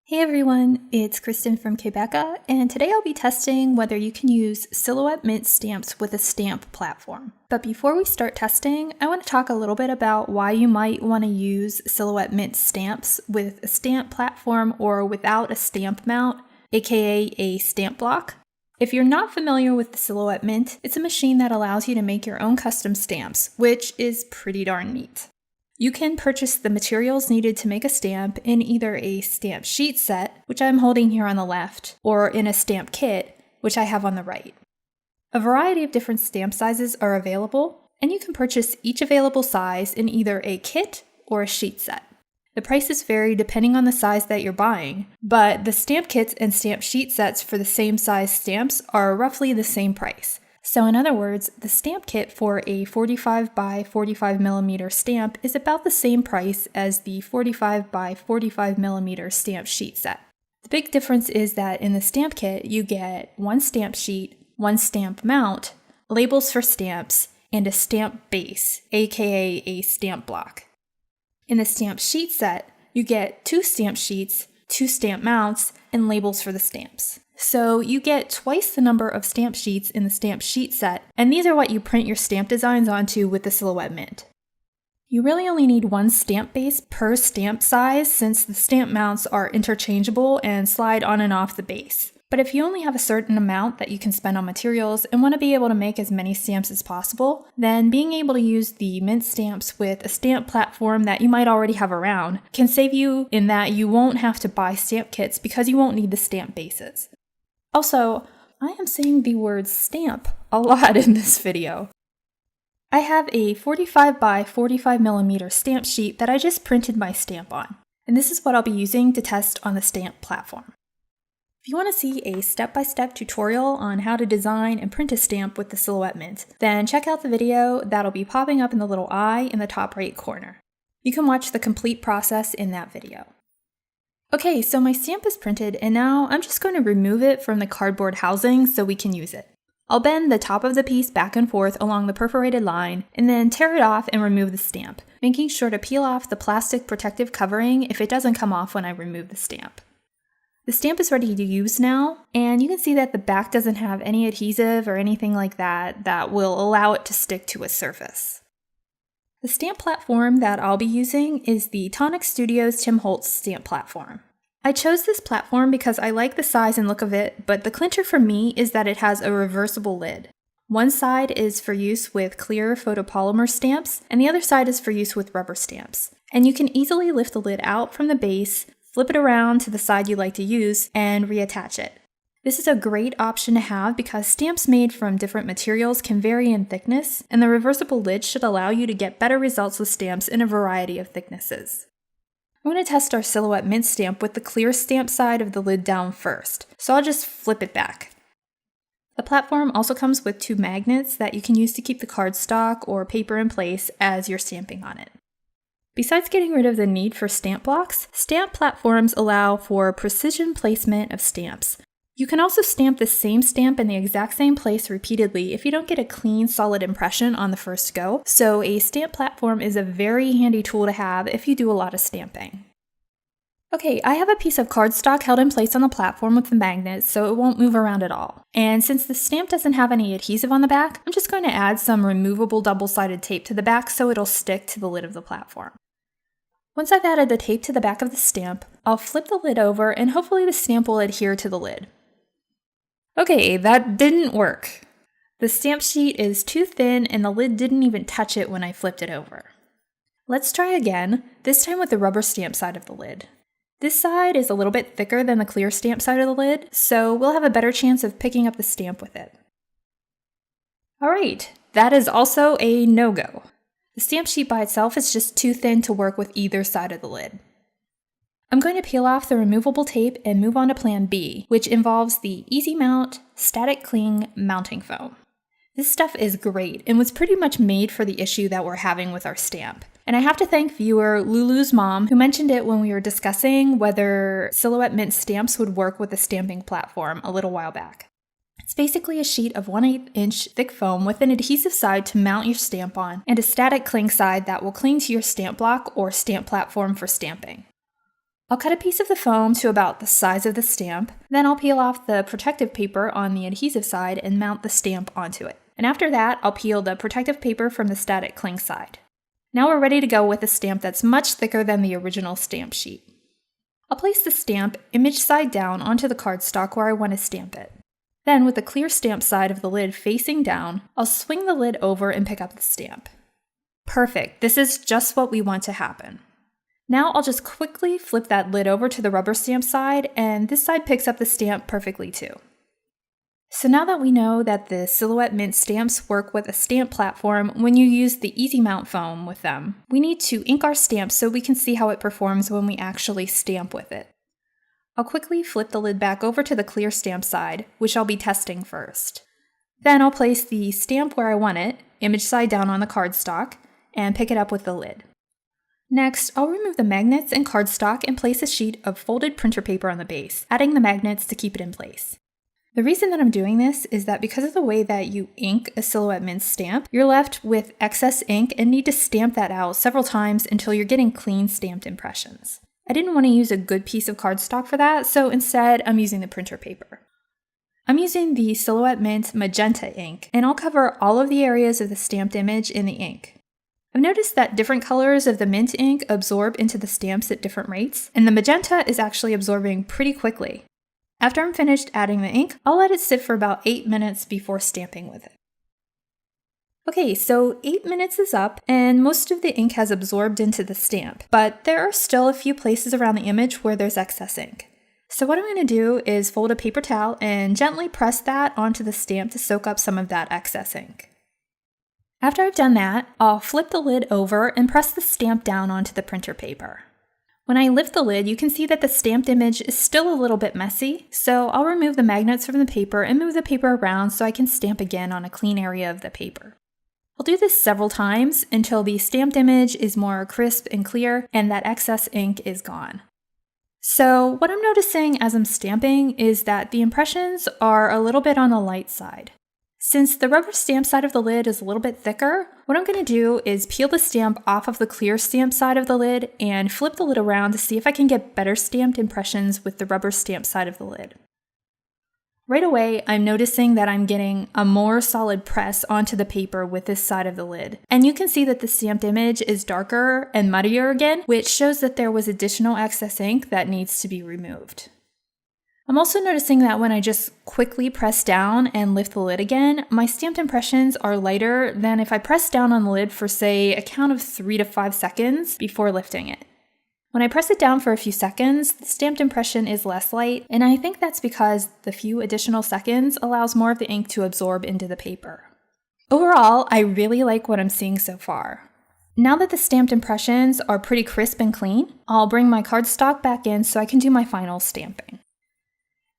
Hey everyone, it's Kristen from k.becca, and today I'll be testing whether you can use Silhouette Mint stamps with a stamp platform. But before we start testing, I want to talk a little bit about why you might want to use Silhouette Mint stamps with a stamp platform or without a stamp mount, aka a stamp block. If you're not familiar with the Silhouette Mint, it's a machine that allows you to make your own custom stamps, which is pretty darn neat. You can purchase the materials needed to make a stamp in either a stamp sheet set, which I'm holding here on the left, or in a stamp kit, which I have on the right. A variety of different stamp sizes are available, and you can purchase each available size in either a kit or a sheet set. The prices vary depending on the size that you're buying, but the stamp kits and stamp sheet sets for the same size stamps are roughly the same price. So in other words, the stamp kit for a 45 by 45 millimeter stamp is about the same price as the 45 by 45 millimeter stamp sheet set. The big difference is that in the stamp kit, you get one stamp sheet, one stamp mount, labels for stamps, and a stamp base, aka a stamp block. In the stamp sheet set, you get two stamp sheets, two stamp mounts, and labels for the stamps. So you get twice the number of stamp sheets in the stamp sheet set, and these are what you print your stamp designs onto with the Silhouette Mint. You really only need one stamp base per stamp size since the stamp mounts are interchangeable and slide on and off the base. But if you only have a certain amount that you can spend on materials and want to be able to make as many stamps as possible, then being able to use the Mint stamps with a stamp platform that you might already have around can save you in that you won't have to buy stamp kits because you won't need the stamp bases. Also, I am saying the word stamp a lot in this video. I have a 45 by 45 millimeter stamp sheet that I just printed my stamp on, and this is what I'll be using to test on the stamp platform. If you want to see a step-by-step tutorial on how to design and print a stamp with the Silhouette Mint, then check out the video that'll be popping up in the little eye in the top right corner. You can watch the complete process in that video. Okay, so my stamp is printed, and now I'm just going to remove it from the cardboard housing so we can use it. I'll bend the top of the piece back and forth along the perforated line, and then tear it off and remove the stamp, making sure to peel off the plastic protective covering if it doesn't come off when I remove the stamp. The stamp is ready to use now, and you can see that the back doesn't have any adhesive or anything like that will allow it to stick to a surface. The stamp platform that I'll be using is the Tonic Studios Tim Holtz stamp platform. I chose this platform because I like the size and look of it, but the clincher for me is that it has a reversible lid. One side is for use with clear photopolymer stamps, and the other side is for use with rubber stamps. And you can easily lift the lid out from the base, flip it around to the side you like to use, and reattach it. This is a great option to have because stamps made from different materials can vary in thickness, and the reversible lid should allow you to get better results with stamps in a variety of thicknesses. I'm going to test our Silhouette Mint stamp with the clear stamp side of the lid down first, so I'll just flip it back. The platform also comes with two magnets that you can use to keep the cardstock or paper in place as you're stamping on it. Besides getting rid of the need for stamp blocks, stamp platforms allow for precision placement of stamps. You can also stamp the same stamp in the exact same place repeatedly if you don't get a clean, solid impression on the first go, so a stamp platform is a very handy tool to have if you do a lot of stamping. Okay, I have a piece of cardstock held in place on the platform with the magnets so it won't move around at all. And since the stamp doesn't have any adhesive on the back, I'm just going to add some removable double-sided tape to the back so it'll stick to the lid of the platform. Once I've added the tape to the back of the stamp, I'll flip the lid over and hopefully the stamp will adhere to the lid. Okay, that didn't work. The stamp sheet is too thin and the lid didn't even touch it when I flipped it over. Let's try again, this time with the rubber stamp side of the lid. This side is a little bit thicker than the clear stamp side of the lid, so we'll have a better chance of picking up the stamp with it. Alright, that is also a no-go. The stamp sheet by itself is just too thin to work with either side of the lid. I'm going to peel off the removable tape and move on to Plan B, which involves the Easy Mount Static Cling mounting foam. This stuff is great and was pretty much made for the issue that we're having with our stamp. And I have to thank viewer Lulu's mom who mentioned it when we were discussing whether Silhouette Mint stamps would work with the stamping platform a little while back. It's basically a sheet of 1/8 inch thick foam with an adhesive side to mount your stamp on and a static cling side that will cling to your stamp block or stamp platform for stamping. I'll cut a piece of the foam to about the size of the stamp, then I'll peel off the protective paper on the adhesive side and mount the stamp onto it. And after that, I'll peel the protective paper from the static cling side. Now we're ready to go with a stamp that's much thicker than the original stamp sheet. I'll place the stamp image side down onto the cardstock where I want to stamp it. Then, with the clear stamp side of the lid facing down, I'll swing the lid over and pick up the stamp. Perfect, this is just what we want to happen. Now I'll just quickly flip that lid over to the rubber stamp side, and this side picks up the stamp perfectly too. So now that we know that the Silhouette Mint stamps work with a stamp platform when you use the Easy Mount foam with them, we need to ink our stamp so we can see how it performs when we actually stamp with it. I'll quickly flip the lid back over to the clear stamp side, which I'll be testing first. Then I'll place the stamp where I want it, image side down on the cardstock, and pick it up with the lid. Next, I'll remove the magnets and cardstock and place a sheet of folded printer paper on the base, adding the magnets to keep it in place. The reason that I'm doing this is that because of the way that you ink a Silhouette Mint stamp, you're left with excess ink and need to stamp that out several times until you're getting clean stamped impressions. I didn't want to use a good piece of cardstock for that, so instead I'm using the printer paper. I'm using the Silhouette Mint magenta ink, and I'll cover all of the areas of the stamped image in the ink. I've noticed that different colors of the mint ink absorb into the stamps at different rates, and the magenta is actually absorbing pretty quickly. After I'm finished adding the ink, I'll let it sit for about 8 minutes before stamping with it. Okay, so 8 minutes is up, and most of the ink has absorbed into the stamp, but there are still a few places around the image where there's excess ink. So what I'm going to do is fold a paper towel and gently press that onto the stamp to soak up some of that excess ink. After I've done that, I'll flip the lid over and press the stamp down onto the printer paper. When I lift the lid, you can see that the stamped image is still a little bit messy, so I'll remove the magnets from the paper and move the paper around so I can stamp again on a clean area of the paper. I'll do this several times until the stamped image is more crisp and clear and that excess ink is gone. So what I'm noticing as I'm stamping is that the impressions are a little bit on the light side. Since the rubber stamp side of the lid is a little bit thicker, what I'm going to do is peel the stamp off of the clear stamp side of the lid and flip the lid around to see if I can get better stamped impressions with the rubber stamp side of the lid. Right away, I'm noticing that I'm getting a more solid press onto the paper with this side of the lid. And you can see that the stamped image is darker and muddier again, which shows that there was additional excess ink that needs to be removed. I'm also noticing that when I just quickly press down and lift the lid again, my stamped impressions are lighter than if I press down on the lid for, say, a count of 3 to 5 seconds before lifting it. When I press it down for a few seconds, the stamped impression is less light, and I think that's because the few additional seconds allows more of the ink to absorb into the paper. Overall, I really like what I'm seeing so far. Now that the stamped impressions are pretty crisp and clean, I'll bring my cardstock back in so I can do my final stamping.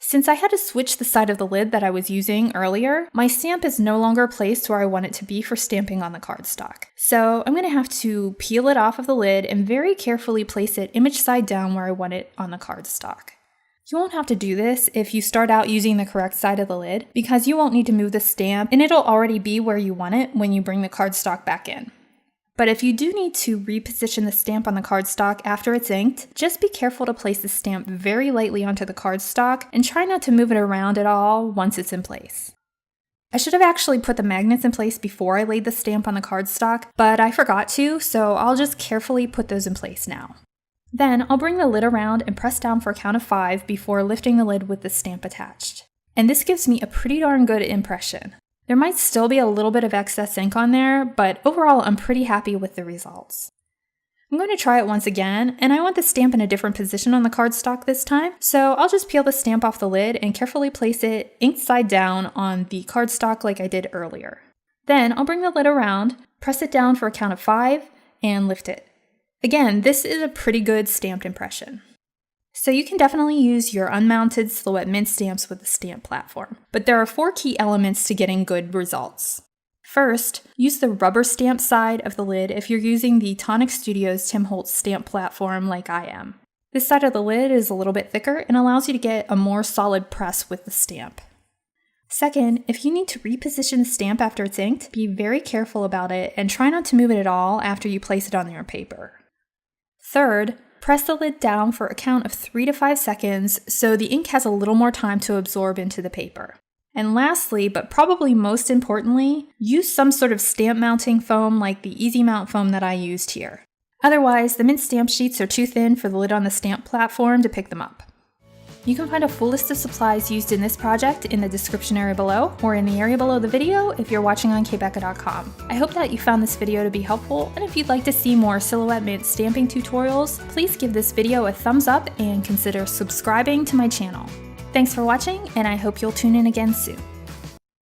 Since I had to switch the side of the lid that I was using earlier, my stamp is no longer placed where I want it to be for stamping on the cardstock. So I'm going to have to peel it off of the lid and very carefully place it image side down where I want it on the cardstock. You won't have to do this if you start out using the correct side of the lid, because you won't need to move the stamp and it'll already be where you want it when you bring the cardstock back in. But if you do need to reposition the stamp on the cardstock after it's inked, just be careful to place the stamp very lightly onto the cardstock and try not to move it around at all once it's in place. I should have actually put the magnets in place before I laid the stamp on the cardstock, but I forgot to, so I'll just carefully put those in place now. Then I'll bring the lid around and press down for a count of 5 before lifting the lid with the stamp attached. And this gives me a pretty darn good impression. There might still be a little bit of excess ink on there, but overall I'm pretty happy with the results. I'm going to try it once again, and I want the stamp in a different position on the cardstock this time, so I'll just peel the stamp off the lid and carefully place it inked side down on the cardstock like I did earlier. Then I'll bring the lid around, press it down for a count of 5, and lift it. Again, this is a pretty good stamped impression. So you can definitely use your unmounted Silhouette Mint stamps with the stamp platform, but there are 4 key elements to getting good results. First, use the rubber stamp side of the lid if you're using the Tonic Studios Tim Holtz stamp platform like I am. This side of the lid is a little bit thicker and allows you to get a more solid press with the stamp. Second, if you need to reposition the stamp after it's inked, be very careful about it and try not to move it at all after you place it on your paper. Third, Press the lid down for a count of 3 to 5 seconds so the ink has a little more time to absorb into the paper. And lastly, but probably most importantly, use some sort of stamp mounting foam like the Easy Mount foam that I used here. Otherwise, the mint stamp sheets are too thin for the lid on the stamp platform to pick them up. You can find a full list of supplies used in this project in the description area below, or in the area below the video if you're watching on k.becca.com. I hope that you found this video to be helpful, and if you'd like to see more Silhouette Mint stamping tutorials, please give this video a thumbs up and consider subscribing to my channel. Thanks for watching, and I hope you'll tune in again soon.